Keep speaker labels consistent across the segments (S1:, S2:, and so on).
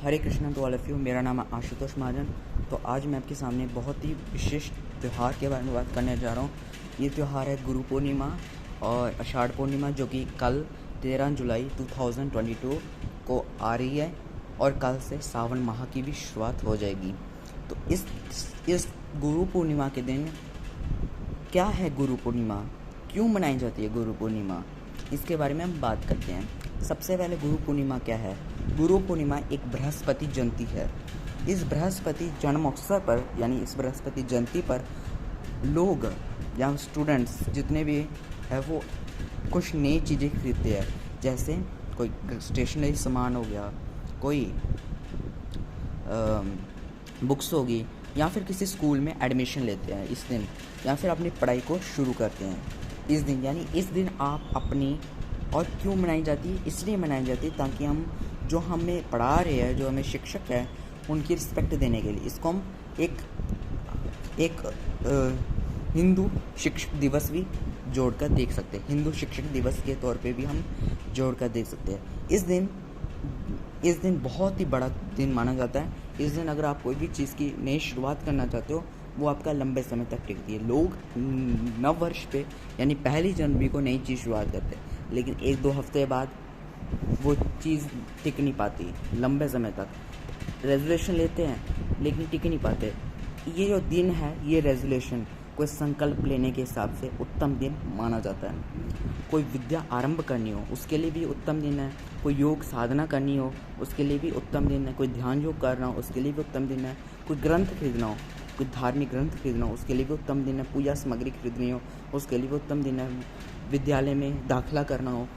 S1: Hare Krishna to all of you. मेरा नाम है आशुतोष महाजन। तो आज मैं आपके सामने बहुत ही विशिष्ट त्यौहार के बारे में बात करने जा रहा हूँ। ये त्यौहार है गुरु पूर्णिमा और आषाढ़ पूर्णिमा, जो कि कल 13 जुलाई 2022 को आ रही है और कल से सावन माह की भी शुरुआत हो जाएगी। तो इस गुरु पूर्णिमा के दिन क्या है गुरु पूर्णिमा, क्यों मनाई जाती है गुरु पूर्णिमा, इसके बारे में हम बात करते हैं। सबसे पहले गुरु पूर्णिमा क्या है। गुरु पूर्णिमा एक बृहस्पति जयंती है। इस बृहस्पति जन्मोत्सव पर यानी इस बृहस्पति जयंती पर लोग या स्टूडेंट्स जितने भी है वो कुछ नई चीज़ें खरीदते हैं, जैसे कोई स्टेशनरी सामान हो गया, कोई बुक्स होगी, या फिर किसी स्कूल में एडमिशन लेते हैं इस दिन, या फिर अपनी पढ़ाई को शुरू करते हैं इस दिन। यानी इस दिन आप अपनी, और क्यों मनाई जाती है, इसलिए मनाई जाती है ताकि हम जो हमें पढ़ा रहे हैं, जो हमें शिक्षक है, उनकी रिस्पेक्ट देने के लिए इसको हम एक हिंदू शिक्षक दिवस भी जोड़कर देख सकते हैं। हिंदू शिक्षक दिवस के तौर पे भी हम जोड़कर देख सकते हैं। इस दिन बहुत ही बड़ा दिन माना जाता है। इस दिन अगर आप कोई भी चीज़ की नई शुरुआत करना चाहते हो, वो आपका लंबे समय तक टिकती है। लोग नव वर्ष पे यानी 1 जनवरी को नई चीज़ शुरुआत करते हैं, लेकिन 1-2 हफ्ते बाद वो चीज़ टिक नहीं पाती। लंबे समय तक रेजोल्यूशन लेते हैं लेकिन टिक नहीं पाते। ये जो दिन है, ये रेजोल्यूशन कोई संकल्प लेने के हिसाब से उत्तम दिन माना जाता है। कोई विद्या आरंभ करनी हो उसके लिए भी उत्तम दिन है। कोई योग साधना करनी हो उसके लिए भी उत्तम दिन है। कोई ध्यान योग करना हो उसके लिए भी उत्तम दिन है। कोई ग्रंथ खरीदना हो, कोई धार्मिक ग्रंथ खरीदना हो उसके लिए भी उत्तम दिन है। पूजा सामग्री खरीदनी हो उसके लिए भी उत्तम दिन है। विद्यालय में दाखिला करना हो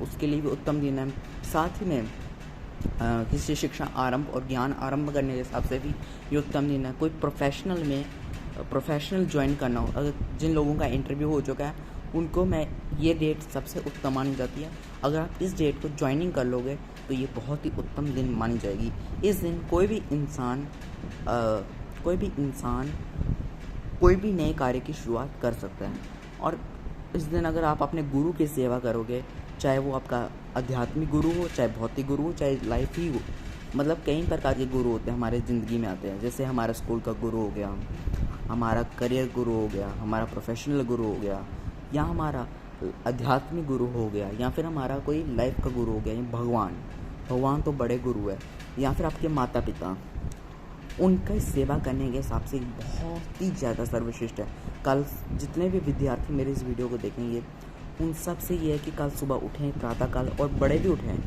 S1: उसके लिए भी उत्तम दिन है। साथ ही में किसी शिक्षा आरंभ और ज्ञान आरंभ करने के हिसाब से भी ये उत्तम दिन है। कोई प्रोफेशनल ज्वाइन करना हो, अगर जिन लोगों का इंटरव्यू हो चुका है उनको मैं ये डेट सबसे उत्तम मानी जाती है। अगर आप इस डेट को ज्वाइनिंग कर लोगे तो ये बहुत ही उत्तम दिन मानी जाएगी। इस दिन कोई भी इंसान कोई भी नए कार्य की शुरुआत कर सकता है। और इस दिन अगर आप अपने गुरु की सेवा करोगे, चाहे वो आपका आध्यात्मिक गुरु हो, चाहे भौतिक गुरु हो, चाहे लाइफ ही हो, मतलब कई प्रकार के गुरु होते हैं हमारे ज़िंदगी में आते हैं। जैसे हमारा स्कूल का गुरु हो गया, हमारा करियर गुरु हो गया, हमारा प्रोफेशनल गुरु हो गया, या हमारा आध्यात्मिक गुरु हो गया, या फिर हमारा कोई लाइफ का गुरु हो गया। भगवान तो बड़े गुरु है, या फिर आपके माता पिता, उनका सेवा करने के हिसाब से बहुत ही ज़्यादा सर्वश्रेष्ठ है। कल जितने भी विद्यार्थी मेरे इस वीडियो को देखेंगे उन सब से ये है कि कल सुबह उठें प्रातःकाल, और बड़े भी उठें,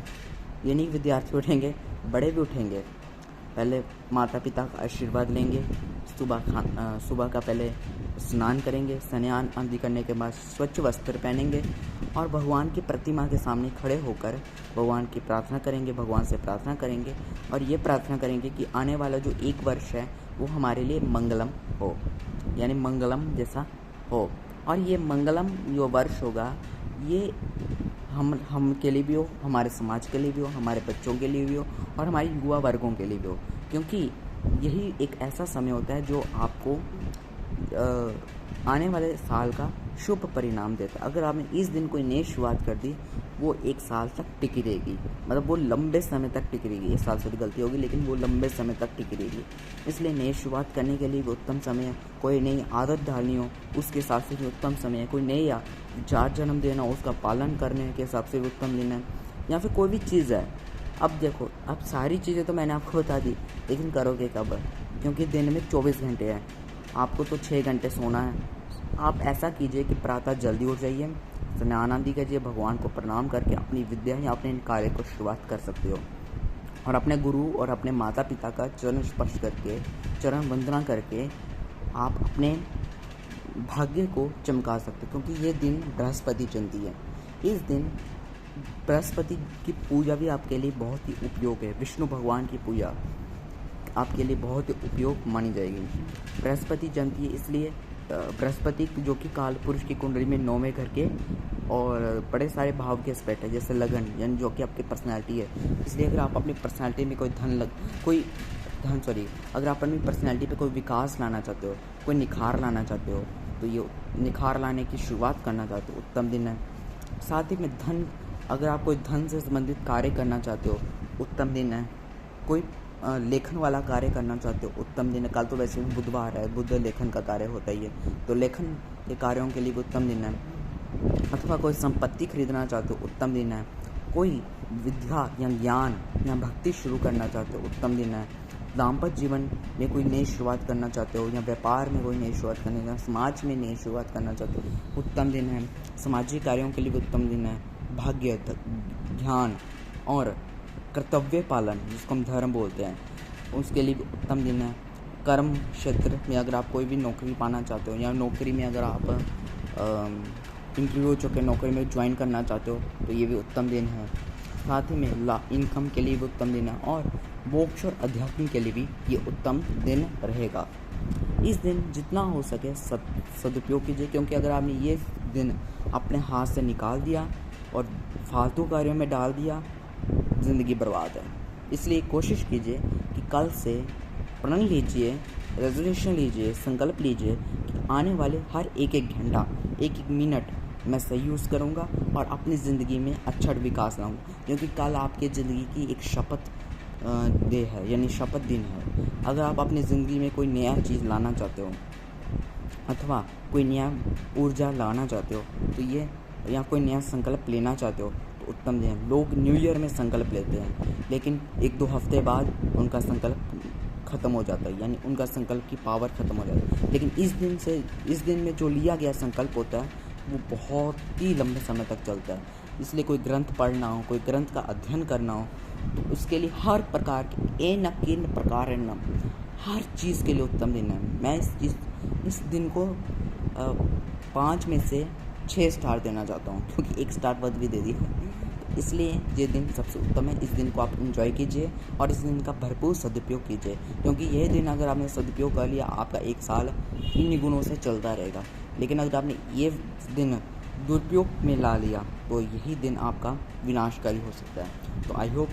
S1: ये नहीं विद्यार्थी उठेंगे, बड़े भी उठेंगे। पहले माता पिता का आशीर्वाद लेंगे, सुबह का पहले स्नान करेंगे, स्नान आदि करने के बाद स्वच्छ वस्त्र पहनेंगे और भगवान की प्रतिमा के सामने खड़े होकर भगवान की प्रार्थना करेंगे, भगवान से प्रार्थना करेंगे और ये प्रार्थना करेंगे कि आने वाला जो 1 वर्ष है वो हमारे लिए मंगलम हो, यानी मंगलम जैसा हो। और ये मंगलम जो वर्ष होगा ये हम के लिए भी हो, हमारे समाज के लिए भी हो, हमारे बच्चों के लिए भी हो और हमारे युवा वर्गों के लिए भी हो, क्योंकि यही एक ऐसा समय होता है जो आपको आने वाले साल का शुभ परिणाम देता है। अगर आपने इस दिन कोई नई शुरुआत कर दी, वो 1 साल तक टिकी रहेगी, मतलब वो लंबे समय तक टिकी रहेगी। 1 साल से तो गलती होगी, लेकिन वो लंबे समय तक टिकी रहेगी। इसलिए नई शुरुआत करने के लिए भी उत्तम समय है। कोई नई आदत डालनी हो उसके हिसाब से भी उत्तम समय है। कोई नई विचार जन्म देना हो उसका पालन करने के हिसाब से भी उत्तम दिन है। या फिर कोई भी चीज़ है, अब देखो, अब सारी चीज़ें तो मैंने आपको बता दी, लेकिन करोगे कब? क्योंकि दिन में 24 घंटे हैं, आपको तो 6 घंटे सोना है। आप ऐसा कीजिए कि प्रातः जल्दी उठ जाइए, स्नान आदि कीजिए, भगवान को प्रणाम करके अपनी विद्या या अपने कार्य को शुरुआत कर सकते हो। और अपने गुरु और अपने माता पिता का चरण स्पर्श करके, चरण वंदना करके आप अपने भाग्य को चमका सकते हो, क्योंकि ये दिन बृहस्पति जयंती है। इस दिन बृहस्पति की पूजा भी आपके लिए बहुत ही उपयोग है। विष्णु भगवान की पूजा आपके लिए बहुत ही उपयोग मानी जाएगी। बृहस्पति जयंती इसलिए बृहस्पति जो कि काल पुरुष की कुंडली में 9वें घर के और बड़े सारे भाव के एस्पेक्ट है, जैसे लगन, यानी जो कि आपकी पर्सनैलिटी है। इसलिए अगर आप अपनी पर्सनैलिटी में अगर आप अपनी पर्सनैलिटी पे कोई विकास लाना चाहते हो, कोई निखार लाना चाहते हो, तो ये निखार लाने की शुरुआत करना चाहते हो, उत्तम दिन है। साथ ही में अगर आप कोई धन से संबंधित कार्य करना चाहते हो, उत्तम दिन है। कोई लेखन वाला कार्य करना चाहते हो, उत्तम दिन है। कल तो वैसे भी बुधवार है, बुध लेखन का कार्य होता ही है, तो लेखन के कार्यों के लिए भी उत्तम दिन है। अथवा कोई संपत्ति खरीदना चाहते हो, उत्तम दिन है। कोई विद्या या ज्ञान या भक्ति शुरू करना चाहते हो, उत्तम दिन है। दाम्पत्य जीवन में कोई नई शुरुआत करना चाहते हो, या व्यापार में कोई नई शुरुआत करनी है, समाज में नई शुरुआत करना चाहते हो, उत्तम दिन है। सामाजिक कार्यों के लिए भी उत्तम दिन है। भाग्य, ध्यान और कर्तव्य पालन, जिसको हम धर्म बोलते हैं, उसके लिए भी उत्तम दिन है। कर्म क्षेत्र में अगर आप कोई भी नौकरी पाना चाहते हो, या नौकरी में अगर आप इंटरव्यू हो चुके नौकरी में ज्वाइन करना चाहते हो, तो ये भी उत्तम दिन है। साथ ही में इनकम के लिए भी उत्तम दिन है, और मोक्ष और अध्यात्म के लिए भी ये उत्तम दिन रहेगा। इस दिन जितना हो सके सदुपयोग कीजिए, क्योंकि अगर आपने ये दिन अपने हाथ से निकाल दिया और फालतू कार्यों में डाल दिया, ज़िंदगी बर्बाद है। इसलिए कोशिश कीजिए कि कल से प्रण लीजिए, रेजोल्यूशन लीजिए, संकल्प लीजिए कि आने वाले हर एक घंटा, एक मिनट मैं सही यूज़ करूँगा और अपनी ज़िंदगी में अच्छा विकास लाऊंगा, क्योंकि कल आपकी ज़िंदगी की एक शपथ डे है, यानी शपथ दिन है। अगर आप अपनी ज़िंदगी में कोई नया चीज़ लाना चाहते हो, अथवा कोई नया ऊर्जा लाना चाहते हो, तो ये, या कोई नया संकल्प लेना चाहते हो, तो उत्तम दिन है। लोग न्यू ईयर में संकल्प लेते हैं, लेकिन 1-2 हफ्ते बाद उनका संकल्प ख़त्म हो जाता है, यानी उनका संकल्प की पावर ख़त्म हो जाती है। लेकिन इस दिन में जो लिया गया संकल्प होता है, वो बहुत ही लंबे समय तक चलता है। इसलिए कोई ग्रंथ पढ़ना हो, कोई ग्रंथ का अध्ययन करना हो, तो उसके लिए हर प्रकार के किन प्रकार हर चीज़ के लिए उत्तम दिन है। मैं इस दिन को 5 में से 6 स्टार देना चाहता हूँ, क्योंकि 1 स्टार बद भी दे दिया। इसलिए ये दिन सबसे उत्तम है। इस दिन को आप एंजॉय कीजिए और इस दिन का भरपूर सदुपयोग कीजिए, क्योंकि यह दिन अगर आपने सदुपयोग कर लिया, आपका 1 साल इन्हीं गुणों से चलता रहेगा। लेकिन अगर आपने ये दिन दुरुपयोग में ला लिया, तो यही दिन आपका विनाशकारी हो सकता है। तो आई होप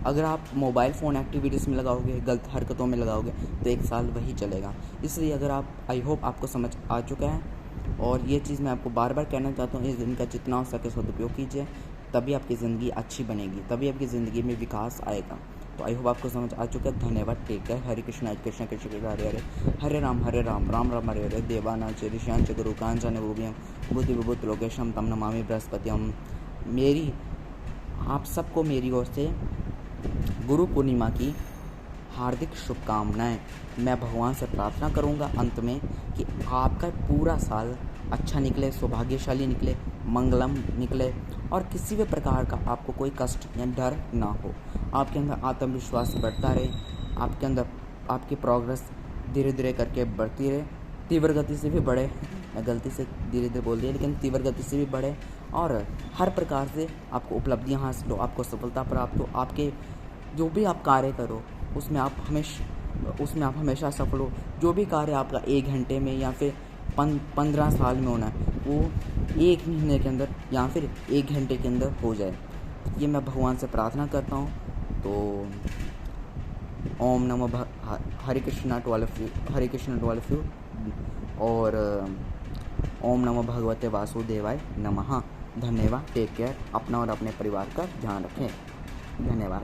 S1: अगर आप मोबाइल फ़ोन एक्टिविटीज़ में लगाओगे, गलत हरकतों में लगाओगे, तो 1 साल वही चलेगा। इसलिए अगर आप, आई होप आपको समझ आ चुका है, और ये चीज़ मैं आपको बार बार कहना चाहता हूँ, इस दिन का जितना हो सके सदुपयोग कीजिए, तभी आपकी ज़िंदगी अच्छी बनेगी, तभी आपकी ज़िंदगी में विकास आएगा। तो आई होप आपको समझ आ चुका है। धन्यवाद। Take care. हरे कृष्ण कृष्ण कृष्ण हरे हरे, हरे राम राम राम हरे हरे, देवानाच ऋषियांच गुरु कांचन भूभ्यं बुद्धि विभूत लोकेशम तम नमामि बृहस्पतिम। मेरी आप सबको मेरी ओर से गुरु पूर्णिमा की हार्दिक शुभकामनाएं। मैं भगवान से प्रार्थना करूंगा अंत में कि आपका पूरा साल अच्छा निकले, सौभाग्यशाली निकले, मंगलम निकले, और किसी भी प्रकार का आपको कोई कष्ट या डर ना हो। आपके अंदर आत्मविश्वास बढ़ता रहे, आपके अंदर आपकी प्रोग्रेस धीरे धीरे करके बढ़ती रहे, तीव्र गति से भी बढ़े। मैं गलती से धीरे धीरे बोल दिया, लेकिन तीव्र गति से भी बढ़े, और हर प्रकार से आपको उपलब्धियाँ हासिल हो, आपको सफलता प्राप्त हो। आपके जो भी आप कार्य करो, उसमें आप हमेशा सफल हो। जो भी कार्य आपका 1 घंटे में या फिर 15 साल में होना है, वो 1 महीने के अंदर या फिर 1 घंटे के अंदर हो जाए। ये मैं भगवान से प्रार्थना करता हूँ। तो ओम नमः Hare Krishna to all of you, और ओम नमः भगवते वासुदेवाय नमः। धन्यवाद। Take care. अपना और अपने परिवार का ध्यान रखें। धन्यवाद।